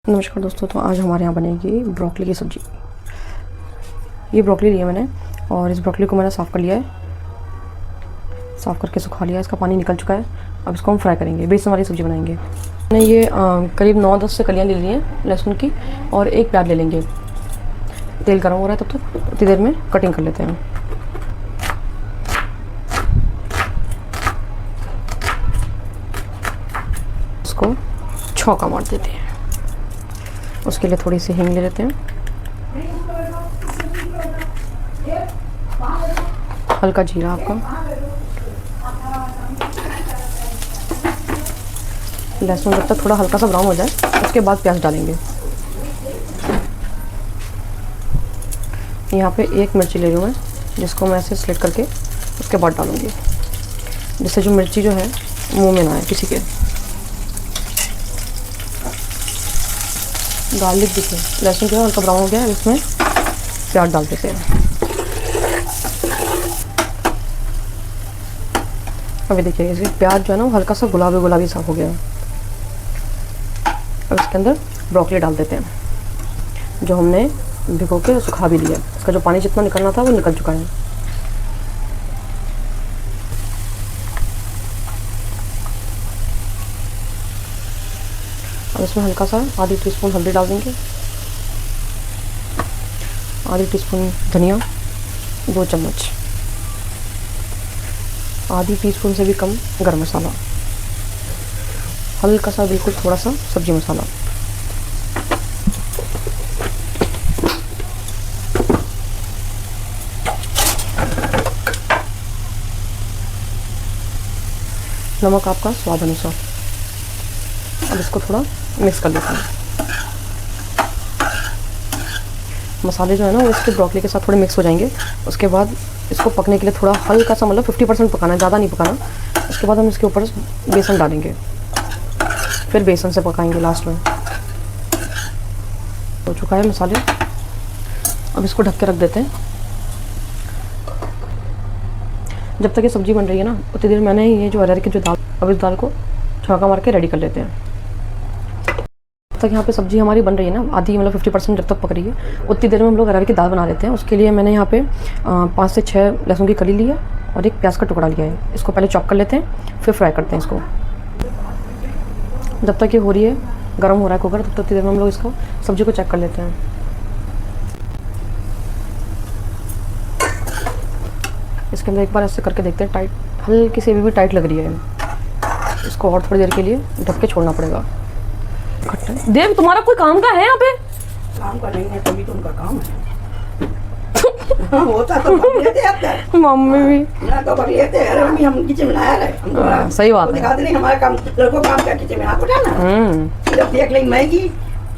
नमस्कार दोस्तों, तो आज हमारे यहाँ बनेगी ब्रोकली की सब्ज़ी। ये ब्रोकली लिया मैंने और इस ब्रोकली को मैंने साफ़ कर लिया है, साफ़ करके सुखा लिया है, इसका पानी निकल चुका है। अब इसको हम फ्राई करेंगे, बेसन वाली सब्ज़ी बनाएंगे। मैंने ये करीब 9-10 से कलियाँ ले ली हैं लहसुन की और एक प्याज ले लेंगे। तेल गर्म हो रहा है, तब तक उतनी देर में कटिंग कर लेते हैं। इसको छौंका मार देते हैं। उसके लिए थोड़ी सी हींग ले लेते हैं, हल्का जीरा आपका, लहसुन जब तक थोड़ा हल्का सा ब्राउन हो जाए उसके बाद प्याज डालेंगे। यहाँ पे एक मिर्ची ले रही हूँ मैं, जिसको मैं ऐसे स्लिट करके उसके बाद डालूँगी, जिससे जो मिर्ची जो है मुंह में ना आए किसी के। गार्लिक देखिए, लहसुन जो है हल्का ब्राउन हो गया है, इसमें प्याज डाल देते हैं। अभी देखिए इसके प्याज जो है ना वो हल्का सा गुलाबी गुलाबी सा हो गया है। अब इसके अंदर ब्रोकली डाल देते हैं, जो हमने भिगो के सुखा भी लिया। इसका जो पानी जितना निकलना था वो निकल चुका है। अब इसमें हल्का सा आधी टीस्पून हल्दी डाल देंगे, आधी टीस्पून धनिया, 2 चम्मच, आधी टीस्पून से भी कम गरम मसाला, हल्का सा बिल्कुल थोड़ा सा सब्जी मसाला, नमक आपका स्वाद अनुसार। अब इसको थोड़ा मिक्स कर लेते हैं। मसाले जो है ना वो इसके ब्रोकली के साथ थोड़े मिक्स हो जाएंगे। उसके बाद इसको पकने के लिए थोड़ा हल्का सा, मतलब 50% पकाना है, ज़्यादा नहीं पकाना। उसके बाद हम इसके ऊपर बेसन डालेंगे, फिर बेसन से पकाएंगे लास्ट में। हो चुका है मसाले, अब इसको ढक के रख देते हैं। जब तक ये सब्ज़ी बन रही है ना उतनी देर मैंने ये जो अरहर की जो दाल, अब इस दाल को छौंका मार के रेडी कर लेते हैं। तक यहाँ पे सब्ज़ी हमारी बन रही है ना, आधी मतलब 50% जब तक पक रही है उतनी देर में हम लोग अरहर की दाल बना लेते हैं। उसके लिए मैंने यहाँ पे 5 से 6 लहसुन की कली ली है और एक प्याज का टुकड़ा लिया है। इसको पहले चॉप कर लेते हैं, फिर फ्राई करते हैं इसको। जब तक ये हो रही है, गर्म हो रहा है कुकर, तब तक उतनी देर में हम लोग इसको सब्ज़ी को चेक कर लेते हैं। इसके अंदर एक बार ऐसे करके देखते हैं, टाइट हल्की सी भी टाइट लग रही है। इसको और थोड़ी देर के लिए ढक के छोड़ना पड़ेगा। देव, तुम्हारा कोई काम का है यहाँ पे? काम का नहीं है, तभी तो उनका काम है। होता तो मम्मी भी ना तो कर लेते हैं। अरे मम्मी हम किचन में आया रहे, हम सही बात है, दिखाते नहीं हमारा काम। लड़कों काम क्या किचन में हाथ उठाना। जब देख लेंगे मैगी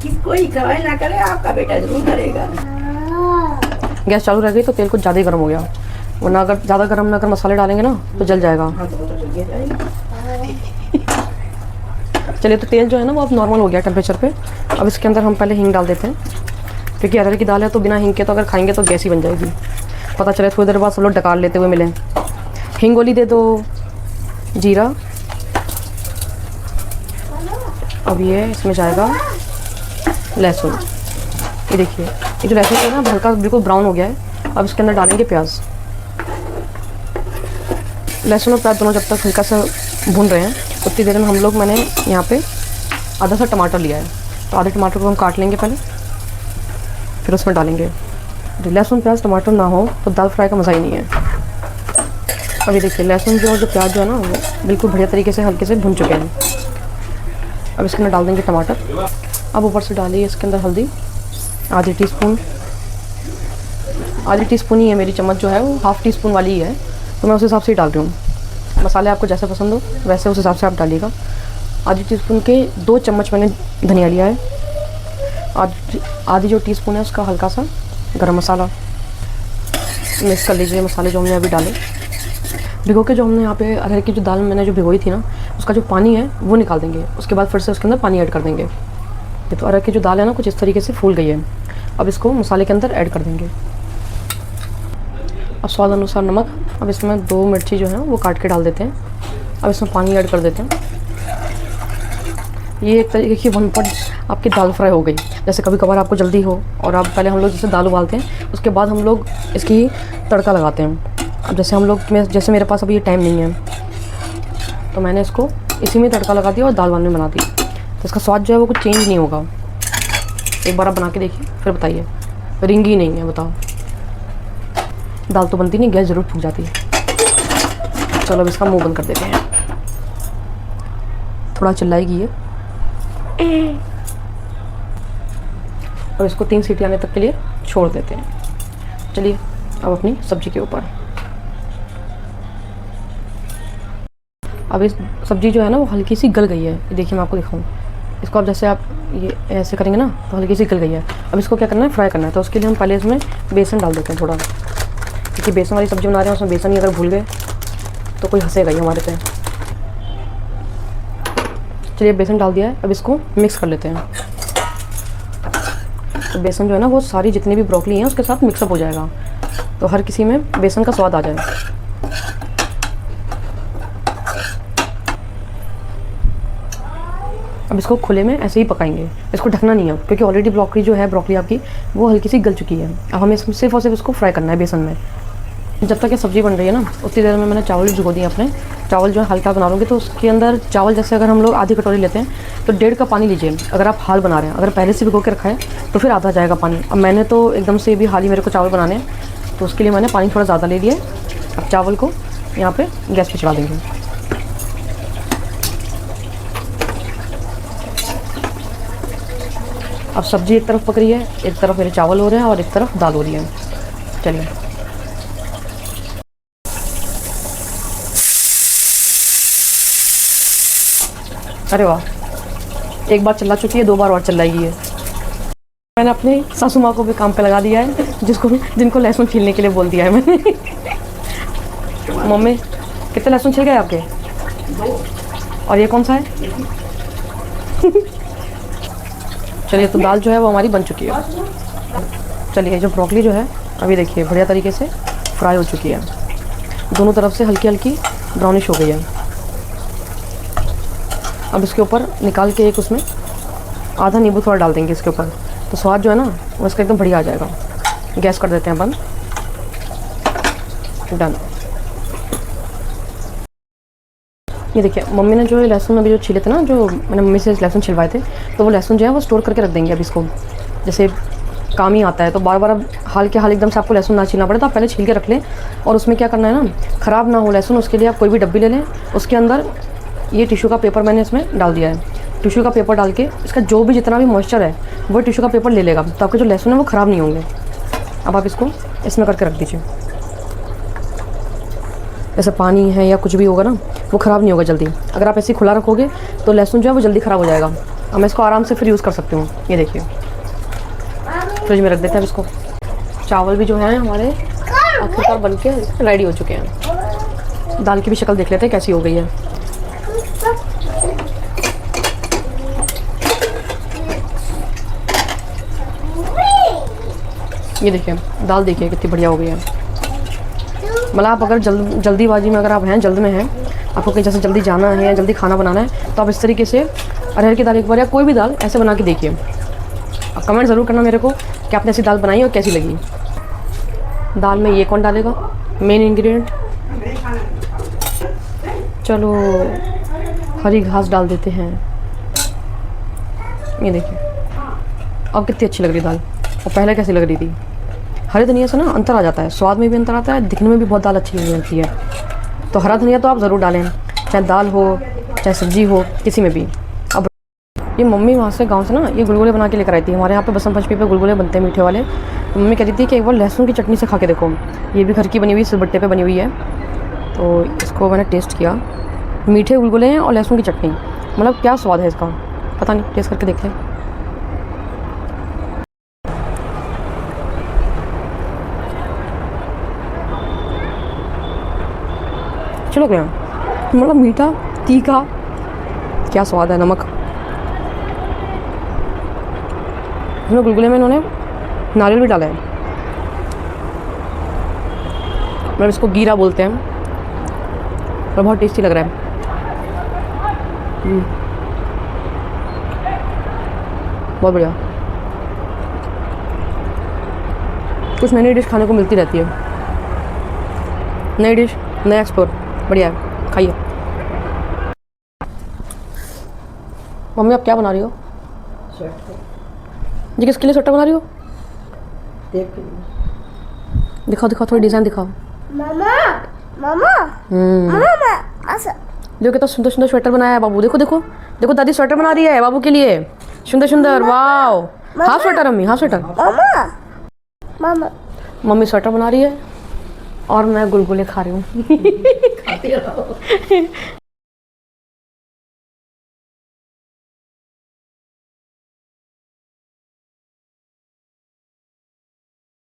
कि कोई कमाई ना करे, आपका बेटा जरूर करेगा। गैस चालू रह गई तो तेल कुछ ज़्यादा ही गर्म हो गया, वरना अगर ज़्यादा गर्म ना कर मसाले डालेंगे ना तो जल जाएगा। हाँ तो चल जाएगा। चलिए, तो तेल जो है ना वो अब नॉर्मल हो गया टेम्परेचर पे। अब इसके अंदर हम पहले हींग डाल देते हैं, क्योंकि अरहर की दाल है तो बिना हींग के तो अगर खाएंगे तो गैस ही बन जाएगी। पता चले थोड़ी देर बाद सब लोग डकार लेते हुए मिले। हींग गोली दे दो, जीरा। अब ये इसमें जाएगा लहसुन। ये देखिए, ये जो लहसुन है ना हल्का बिल्कुल ब्राउन हो गया है। अब इसके अंदर डालेंगे प्याज। लहसुन और प्याज दोनों जब तक हल्का सा भून रहे हैं उतनी देर में मैंने यहाँ पे आधा सा टमाटर लिया है, तो आधे टमाटर को हम काट लेंगे पहले, फिर उसमें डालेंगे। लहसुन प्याज टमाटर ना हो तो दाल फ्राई का मज़ा ही नहीं है। अभी देखिए लहसुन जो प्याज जो है ना वो बिल्कुल बढ़िया तरीके से हल्के से भुन चुके हैं। अब इसके अंदर डाल देंगे टमाटर। अब ऊपर से डालिए इसके अंदर हल्दी, आधी टीस्पून ही है मेरी चम्मच, जो है वो ½ टीस्पून वाली ही है, तो मैं उस हिसाब से ही डाल रही हूँ। मसाले आपको जैसे पसंद हो वैसे उस हिसाब से आप डालिएगा। आधी टीस्पून के 2 चम्मच मैंने धनिया लिया है। आधी जो टीस्पून है उसका हल्का सा गरम मसाला। मिक्स कर लीजिए मसाले जो हमने अभी डाले। भिगो के जो हमने यहाँ पे अरहर की जो दाल मैंने जो भिगोई थी ना, उसका जो पानी है वो निकाल देंगे। उसके बाद फिर से उसके अंदर पानी ऐड कर देंगे। ये तो अरहर की जो दाल है ना कुछ इस तरीके से फूल गई है। अब इसको मसाले के अंदर ऐड कर देंगे। अब स्वाद अनुसार नमक। अब इसमें 2 मिर्ची जो है वो काट के डाल देते हैं। अब इसमें पानी ऐड कर देते हैं। ये एक तरीके की वन पॉट आपकी दाल फ्राई हो गई। जैसे कभी कभार आपको जल्दी हो और आप पहले हम लोग जैसे दाल उबालते हैं, उसके बाद हम लोग इसकी तड़का लगाते हैं। अब जैसे हम लोग जैसे मेरे पास अभी ये टाइम नहीं है, तो मैंने इसको इसी में तड़का लगा दिया और दाल में बना दी, तो इसका स्वाद जो है वो कुछ चेंज नहीं होगा। एक बार आप बना के देखिए, फिर बताइए। रिंगी नहीं है, बताओ। दाल तो बनती नहीं, गैस ज़रूर फूक जाती है। चलो अब इसका मुंह बंद कर देते हैं। थोड़ा चिल्लाएगी ये, और इसको 3 सीटी आने तक के लिए छोड़ देते हैं। चलिए अब अपनी सब्जी के ऊपर। अब इस सब्जी जो है ना वो हल्की सी गल गई है। ये देखिए मैं आपको दिखाऊं। इसको अब जैसे आप ये ऐसे करेंगे ना तो हल्की सी गल गई है। अब इसको क्या करना है, फ्राई करना है। तो उसके लिए हम पहले इसमें बेसन डाल देते हैं थोड़ा, क्योंकि बेसन वाली सब्ज़ी बना रहे हैं, उसमें बेसन ही अगर भूल गए तो कोई हंसेगा ही हमारे पे। चलिए बेसन डाल दिया है, अब इसको मिक्स कर लेते हैं। तो बेसन जो है ना वो सारी जितनी भी ब्रोकली हैं उसके साथ मिक्सअप हो जाएगा, तो हर किसी में बेसन का स्वाद आ जाए। अब इसको खुले में ऐसे ही पकाएंगे, इसको ढकना नहीं है, क्योंकि ऑलरेडी ब्रोकली जो है ब्रोकली आपकी वो हल्की सी गल चुकी है। अब हमें सिर्फ और सिर्फ इसको फ्राई करना है बेसन में। जब तक ये सब्ज़ी बन रही है ना उतनी देर में मैंने चावल भिगो दिए अपने। चावल जो है हल्का बना लूँगी, तो उसके अंदर चावल जैसे अगर हम लोग आधी कटोरी लेते हैं तो 1.5 कप पानी लीजिए। अगर आप हाल बना रहे हैं, अगर पहले से भिगो के रखा है तो फिर आधा जाएगा पानी। अब मैंने तो एकदम से भी हाल ही मेरे को चावल बनाने हैं, तो उसके लिए मैंने पानी थोड़ा ज़्यादा ले लिया। अब चावल को यहाँ पर गैस पर चढ़ा देंगे। अब सब्ज़ी एक तरफ पक रही है, एक तरफ मेरे चावल हो रहे हैं और एक तरफ दाल हो रही है। चलिए अरे वाह, एक बार चिल्ला चुकी है, 2 बार और चिल्लाएगी है। मैंने अपनी सासू माँ को भी काम पे लगा दिया है, जिनको लहसुन छीलने के लिए बोल दिया है मैंने। मम्मी कितने लहसुन छिल गए आपके? 2। और ये कौन सा है? चलिए तो दाल जो है वो हमारी बन चुकी है। चलिए जो ब्रोकली जो है अभी देखिए बढ़िया तरीके से फ्राई हो चुकी है, दोनों तरफ से हल्की हल्की ब्राउनिश हो गई है। अब इसके ऊपर निकाल के एक उसमें आधा नींबू थोड़ा डाल देंगे इसके ऊपर, तो स्वाद जो है ना वो इसका एकदम बढ़िया आ जाएगा। गैस कर देते हैं बंद। डन। ये देखिए मम्मी ने जो लहसुन अभी जो छिले थे ना, जो मैंने मम्मी से लहसुन छिलवाए थे, तो वो लहसुन जो है वो स्टोर करके रख देंगे। अब इसको जैसे काम ही आता है, तो बार बार अब हाल के हाल एकदम से आपको लहसुन ना छीलना पड़े, तो आप पहले छील के रख लें। और उसमें क्या करना है ना, ख़राब ना हो लहसुन, उसके लिए आप कोई भी डब्बी ले लें। उसके अंदर ये टिश्यू का पेपर मैंने इसमें डाल दिया है। टिश्यू का पेपर डाल के इसका जो भी जितना भी मॉइस्चर है वो टिश्यू का पेपर ले लेगा, तो आपके जो लहसुन है वो ख़राब नहीं होंगे। अब आप इसको इसमें करके रख दीजिए। जैसे पानी है या कुछ भी होगा ना वो ख़राब नहीं होगा जल्दी। अगर आप ऐसे खुला रखोगे तो लहसुन जो है वो जल्दी ख़राब हो जाएगा। अब मैं इसको आराम से फिर यूज़ कर सकती हूँ। ये देखिए फ्रिज में रख देते हैं इसको। चावल भी जो है हमारे आखिरकार बन के रेडी हो चुके हैं। दाल की भी शक्ल देख लेते हैं कैसी हो गई है। ये देखिए दाल देखिए कितनी बढ़िया हो गई है। मतलब आप अगर जल्दीबाजी में अगर आप हैं, जल्द में हैं, आपको कहीं जैसे जल्दी जाना है या जल्दी खाना बनाना है, तो आप इस तरीके से अरहर की दाल एक बार या कोई भी दाल ऐसे बना के देखिए। आप कमेंट ज़रूर करना मेरे को कि आपने ऐसी दाल बनाई और कैसी लगी। दाल में ये कौन डालेगा, मेन इंग्रेडिएंट। चलो हरी घास डाल देते हैं। ये देखिए अब कितनी अच्छी लग रही दाल, और पहले कैसी लग रही थी। हरे धनिया से ना अंतर आ जाता है, स्वाद में भी अंतर आता है, दिखने में भी बहुत दाल अच्छी लगती है। तो हरा धनिया तो आप ज़रूर डालें, चाहे दाल हो चाहे सब्जी हो, किसी में भी। अब ये मम्मी वहाँ से गांव से ना ये गुलगुले बना के लेकर आई थी। हमारे यहाँ पे बसंत पंचमी पे गुलगुले बनते हैं मीठे वाले। तो मम्मी कहती थी कि एक बार लहसुन की चटनी से खा के देखो। ये भी घर की बनी हुई सिलबट्टे पे बनी हुई है। तो इसको मैंने टेस्ट किया, मीठे गुलगुले हैं और लहसुन की चटनी, मतलब क्या स्वाद है इसका, पता नहीं, टेस्ट करके देख लें। चलो क्या, मतलब मीठा तीखा, क्या स्वाद है। नमक इसमें गुलगुले में इन्होंने नारियल भी डाला है, मतलब इसको गीरा बोलते हैं, और बहुत टेस्टी लग रहा है। बहुत बढ़िया। कुछ नई नई डिश खाने को मिलती रहती है, नई डिश नया एक्सप्लोर, बढ़िया है, खाइए। मम्मी आप क्या बना रही हो जी? किसके लिए स्वेटर बना रही हो? देख दिखाओ दिखाओ, थोड़ी डिज़ाइन दिखाओ। मामा मामा मामा ऐसा देखो कितना सुंदर सुंदर स्वेटर बनाया है बाबू। देखो देखो देखो, दादी स्वेटर बना रही है बाबू के लिए, सुंदर सुंदर। Wow, half sweater mummy, half sweater. मामा मामा मम्मी स्वेटर बना रही है और मैं गुलगुले खा रही हूँ। खाते रहो।